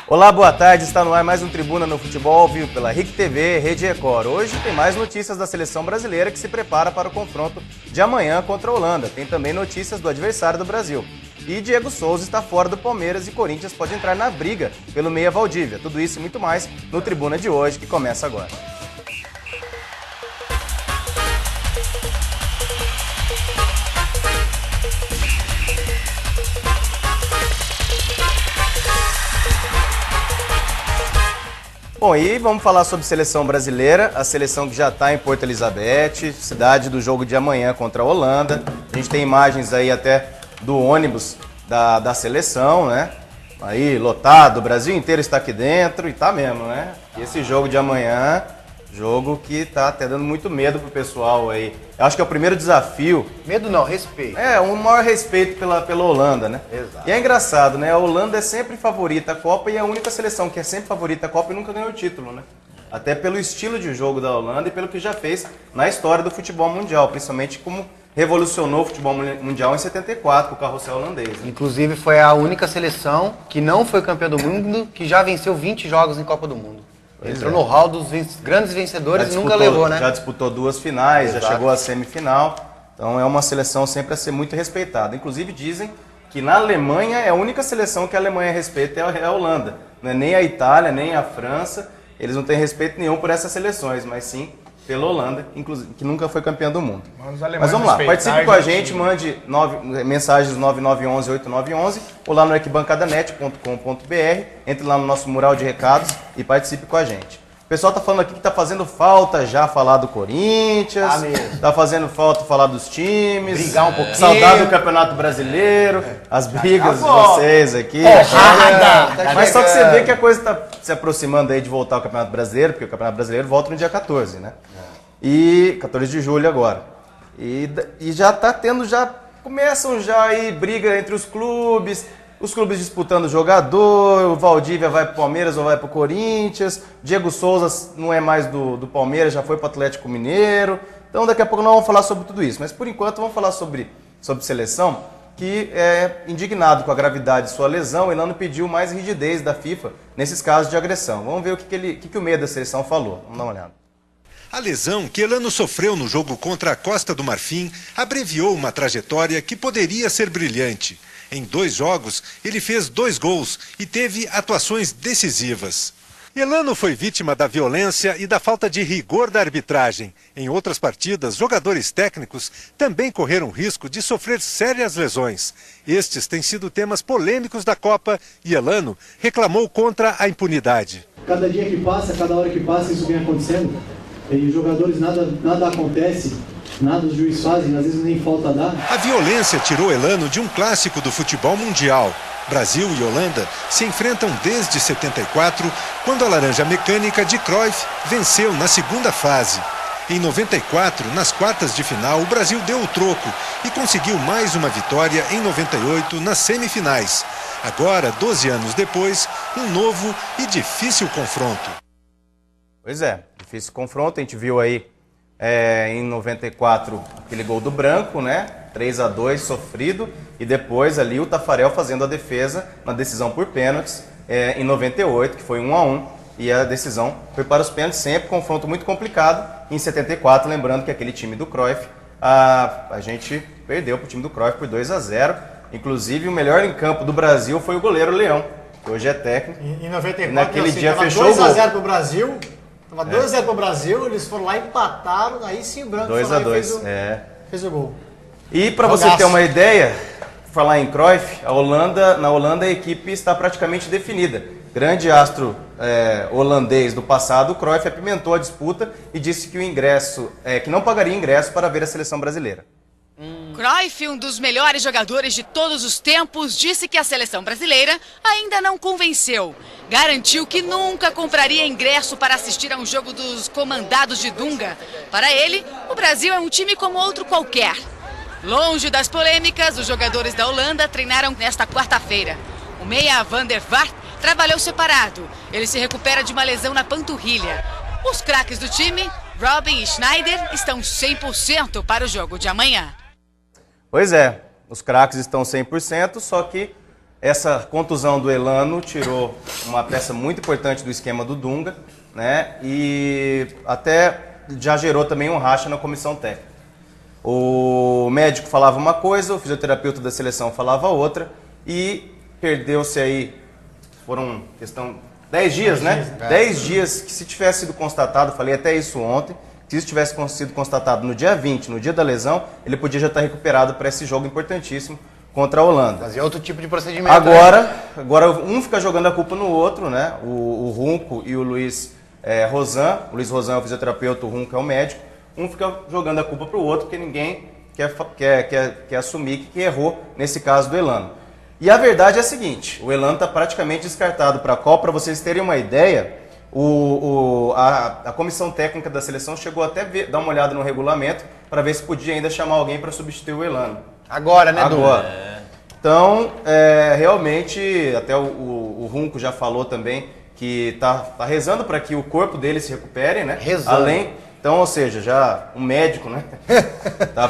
Olá, boa tarde. Está no ar mais um Tribuna no Futebol ao vivo pela RIC TV, Rede Record. Hoje tem mais notícias da seleção brasileira que se prepara para o confronto de amanhã contra a Holanda. Tem também notícias do adversário do Brasil. E Diego Souza está fora do Palmeiras e Corinthians pode entrar na briga pelo meia Valdívia. Tudo isso e muito mais no Tribuna de hoje, que começa agora. Bom, e vamos falar sobre seleção brasileira, a seleção que já está em Porto Elizabeth, cidade do jogo de amanhã contra a Holanda. A gente tem imagens aí até do ônibus da seleção, né? Aí, lotado, o Brasil inteiro está aqui dentro e tá mesmo, né? E esse jogo de amanhã, jogo que tá até dando muito medo pro pessoal aí. Eu acho que é o primeiro desafio. Medo não, respeito. É, um maior respeito pela Holanda, né? Exato. E é engraçado, né? A Holanda é sempre favorita à Copa e é a única seleção que é sempre favorita à Copa e nunca ganhou o título, né? Até pelo estilo de jogo da Holanda e pelo que já fez na história do futebol mundial, principalmente como revolucionou o futebol mundial em 74 com o carrossel holandês. Né? Inclusive foi a única seleção que não foi campeã do mundo que já venceu 20 jogos em Copa do Mundo. Entrou no hall dos grandes vencedores e nunca levou, né? Já disputou 2 finais, Exato. Já chegou à semifinal. Então é uma seleção sempre a ser muito respeitada. Inclusive dizem que na Alemanha é a única seleção que a Alemanha respeita é a Holanda. Não é nem a Itália, nem a França. Eles não têm respeito nenhum por essas seleções, mas sim pela Holanda, inclusive, que nunca foi campeã do mundo. Mas vamos lá, participe com a gente, mande mensagens 9911-8911 ou lá no arquibancadanet.com.br, entre lá no nosso mural de recados e participe com a gente. O pessoal tá falando aqui que tá fazendo falta já falar do Corinthians, tá fazendo falta falar dos times, brigar um pouquinho, saudade do Campeonato Brasileiro, as brigas de vocês aqui. Mas só que você vê que a coisa tá se aproximando aí de voltar ao Campeonato Brasileiro, porque o Campeonato Brasileiro volta no dia 14, né? E 14 de julho agora. E já tá tendo, começam já aí briga entre os clubes disputando jogador, o Valdívia vai pro Palmeiras ou vai pro Corinthians, Diego Souza não é mais do Palmeiras, já foi pro Atlético Mineiro. Então daqui a pouco nós vamos falar sobre tudo isso. Mas por enquanto vamos falar sobre seleção, que é indignado com a gravidade de sua lesão, Elano pediu mais rigidez da FIFA nesses casos de agressão. Vamos ver o que o meio da seleção falou. Vamos dar uma olhada. A lesão que Elano sofreu no jogo contra a Costa do Marfim abreviou uma trajetória que poderia ser brilhante. Em 2 jogos, ele fez 2 gols e teve atuações decisivas. Elano foi vítima da violência e da falta de rigor da arbitragem. Em outras partidas, jogadores técnicos também correram risco de sofrer sérias lesões. Estes têm sido temas polêmicos da Copa e Elano reclamou contra a impunidade. Cada dia que passa, cada hora que passa, isso vem acontecendo. E os jogadores, nada acontece, nada os juízes fazem, às vezes nem falta dá. A violência tirou Elano de um clássico do futebol mundial. Brasil e Holanda se enfrentam desde 74, quando a Laranja Mecânica de Cruyff venceu na segunda fase. Em 94, nas quartas de final, o Brasil deu o troco e conseguiu mais uma vitória em 98 nas semifinais. Agora, 12 anos depois, um novo e difícil confronto. Pois é, difícil confronto. A gente viu aí em 94 aquele gol do Branco, né? 3-2 sofrido. E depois ali o Tafarel fazendo a defesa na decisão por pênaltis em 98, que foi 1-1. E a decisão foi para os pênaltis, sempre confronto muito complicado. Em 74, lembrando que aquele time do Cruyff, a gente perdeu para o time do Cruyff por 2-0. Inclusive o melhor em campo do Brasil foi o goleiro Leão, que hoje é técnico. Em 94, e naquele dia fechou 2-0 pro Brasil. Tava 2-0 pro Brasil, eles foram lá e empataram, aí sim o Branco 2-2, fez o gol. E para você ter uma ideia, falar em Cruyff, na Holanda a equipe está praticamente definida. Grande astro holandês do passado, o Cruyff apimentou a disputa e disse que que não pagaria ingresso para ver a seleção brasileira. Cruyff, um dos melhores jogadores de todos os tempos, disse que a seleção brasileira ainda não convenceu. Garantiu que nunca compraria ingresso para assistir a um jogo dos comandados de Dunga. Para ele, o Brasil é um time como outro qualquer. Longe das polêmicas, os jogadores da Holanda treinaram nesta quarta-feira. O meia Van der Vaart trabalhou separado. Ele se recupera de uma lesão na panturrilha. Os craques do time, Robin e Schneider, estão 100% para o jogo de amanhã. Pois é, os craques estão 100%, só que essa contusão do Elano tirou uma peça muito importante do esquema do Dunga, né? E até já gerou também um racha na comissão técnica. O médico falava uma coisa, o fisioterapeuta da seleção falava outra e perdeu-se aí, foram 10 dias, né? 10 dias que se tivesse sido constatado, falei até isso ontem, se isso tivesse sido constatado no dia 20, no dia da lesão, ele podia já estar recuperado para esse jogo importantíssimo contra a Holanda. Fazia outro tipo de procedimento. Agora um fica jogando a culpa no outro, né? O Runco e o Luiz Rosan. O Luiz Rosan é o fisioterapeuta, o Runco é o médico. Um fica jogando a culpa para o outro, porque ninguém quer assumir que errou nesse caso do Elano. E a verdade é a seguinte, o Elano está praticamente descartado para a Copa. Para vocês terem uma ideia, a comissão técnica da seleção chegou até dar uma olhada no regulamento para ver se podia ainda chamar alguém para substituir o Elano. Agora, né, Agora. Então, realmente, até o Runco já falou também que tá rezando para que o corpo dele se recupere, né? Rezando. Então, ou seja, já um médico, né? Tá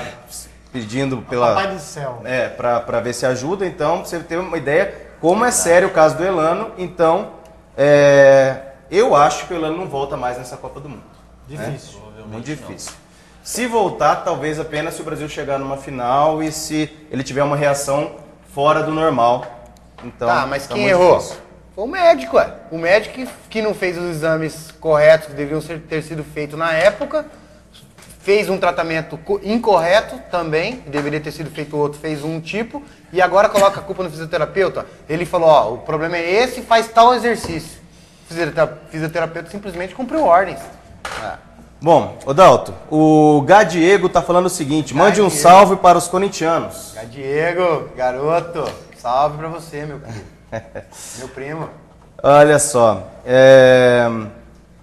pedindo Papai do céu. Para ver se ajuda. Então, você tem uma ideia como é sério o caso do Elano. Então, eu acho que o Elano não volta mais nessa Copa do Mundo. Difícil. Muito difícil. Se voltar, talvez apenas se o Brasil chegar numa final e se ele tiver uma reação fora do normal. Então, mas quem errou? Foi o médico, ué. O médico que não fez os exames corretos que deveriam ter sido feitos na época, fez um tratamento incorreto também, deveria ter sido feito outro, fez um tipo, e agora coloca a culpa no fisioterapeuta. Ele falou, o problema é esse, faz tal exercício. O fisioterapeuta simplesmente cumpriu ordens. Bom, Odalto, o Gadiego tá falando o seguinte, mande um salve para os corintianos. Gadiego, garoto, salve pra você, meu querido. Meu primo. Olha só,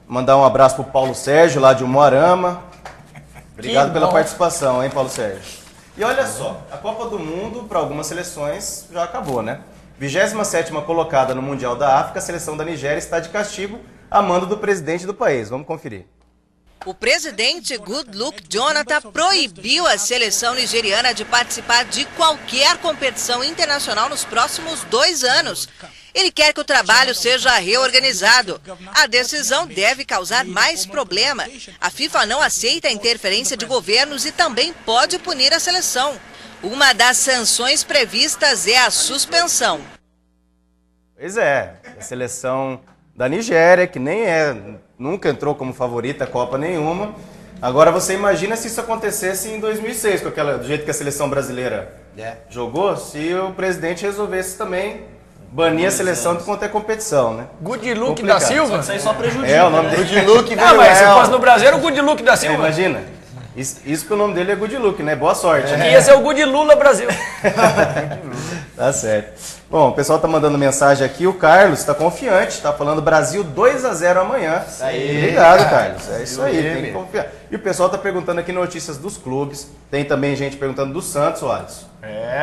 mandar um abraço pro Paulo Sérgio, lá de Umuarama. Obrigado pela participação, hein, Paulo Sérgio. E olha só, a Copa do Mundo, para algumas seleções, já acabou, né? 27ª colocada no Mundial da África, a seleção da Nigéria está de castigo a mando do presidente do país. Vamos conferir. O presidente Goodluck Jonathan proibiu a seleção nigeriana de participar de qualquer competição internacional nos próximos 2 anos. Ele quer que o trabalho seja reorganizado. A decisão deve causar mais problema. A FIFA não aceita a interferência de governos e também pode punir a seleção. Uma das sanções previstas é a suspensão. Pois é, a seleção da Nigéria, que nunca entrou como favorita a Copa nenhuma. Agora você imagina se isso acontecesse em 2006, do jeito que a seleção brasileira jogou, se o presidente resolvesse também banir a seleção de qualquer competição, né? Goodluck da Silva? Isso aí só prejudica. O nome dele. Goodluck Não, mas se fosse no Brasil era o Goodluck da Silva. Imagina. Isso que o nome dele é Goodluck, né? Boa sorte. Né? Ia ser o Goodlula Brasil. Tá certo. Bom, o pessoal tá mandando mensagem aqui. O Carlos tá confiante, tá falando Brasil 2-0 amanhã. Obrigado, Carlos. É isso aí, tem que confiar. E o pessoal tá perguntando aqui notícias dos clubes. Tem também gente perguntando do Santos, Alisson.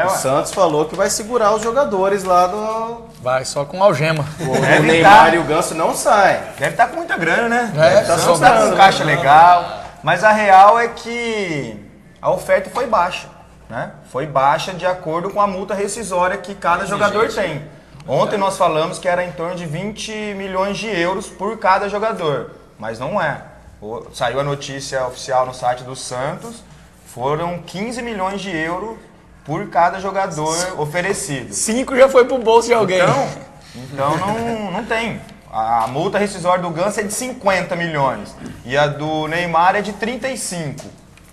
O Santos falou que vai segurar os jogadores lá do... Vai só com algema. O Neymar e o Ganso não saem. Deve estar com muita grana, né? Tá Santos tá com um caixa legal. Mas a real é que a oferta foi baixa, né? Foi baixa de acordo com a multa rescisória que cada jogador tem. Ontem nós falamos que era em torno de 20 milhões de euros por cada jogador, mas não é. Saiu a notícia oficial no site do Santos, foram 15 milhões de euros por cada jogador oferecido. 5 já foi pro bolso de alguém. Então não tem. A multa rescisória do Ganso é de 50 milhões e a do Neymar é de 35.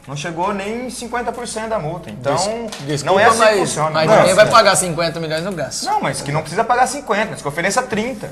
Não chegou nem 50% da multa. Então, desculpa, não é assim que funciona. Mas ninguém vai pagar 50 milhões no Ganso. Não, mas que não precisa pagar 50, mas que ofereça 30.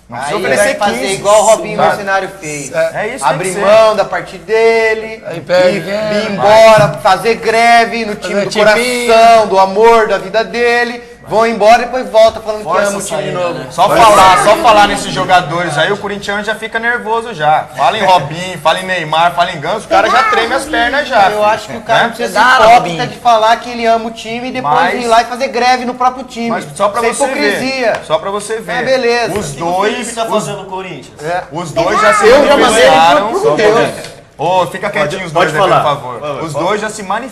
Não precisa Aí oferecer vai fazer 15. igual o Robinho Mercenário fez. É isso, Abrir mão da parte dele, Aí pega, ir embora, fazer greve no time do coração, do amor, da vida dele. Vão embora e depois volta falando que ama o time de novo. Só falar nesses jogadores aí, o corintiano já fica nervoso já. Fala em Robinho, fala em Neymar, fala em Ganso, o cara já treme as pernas já. Eu acho que o cara não precisa ser hipócrita de falar que ele ama o time e depois ir lá e fazer greve no próprio time. Mas só pra você hipocrisia. ver. Só pra você ver. É, beleza. Os dois... O que você tá fazendo no Corinthians? Os dois já se Eu já mandei manifestaram. por Deus. Ô, fica quietinho os dois aí, por favor. Os dois já se manifestaram.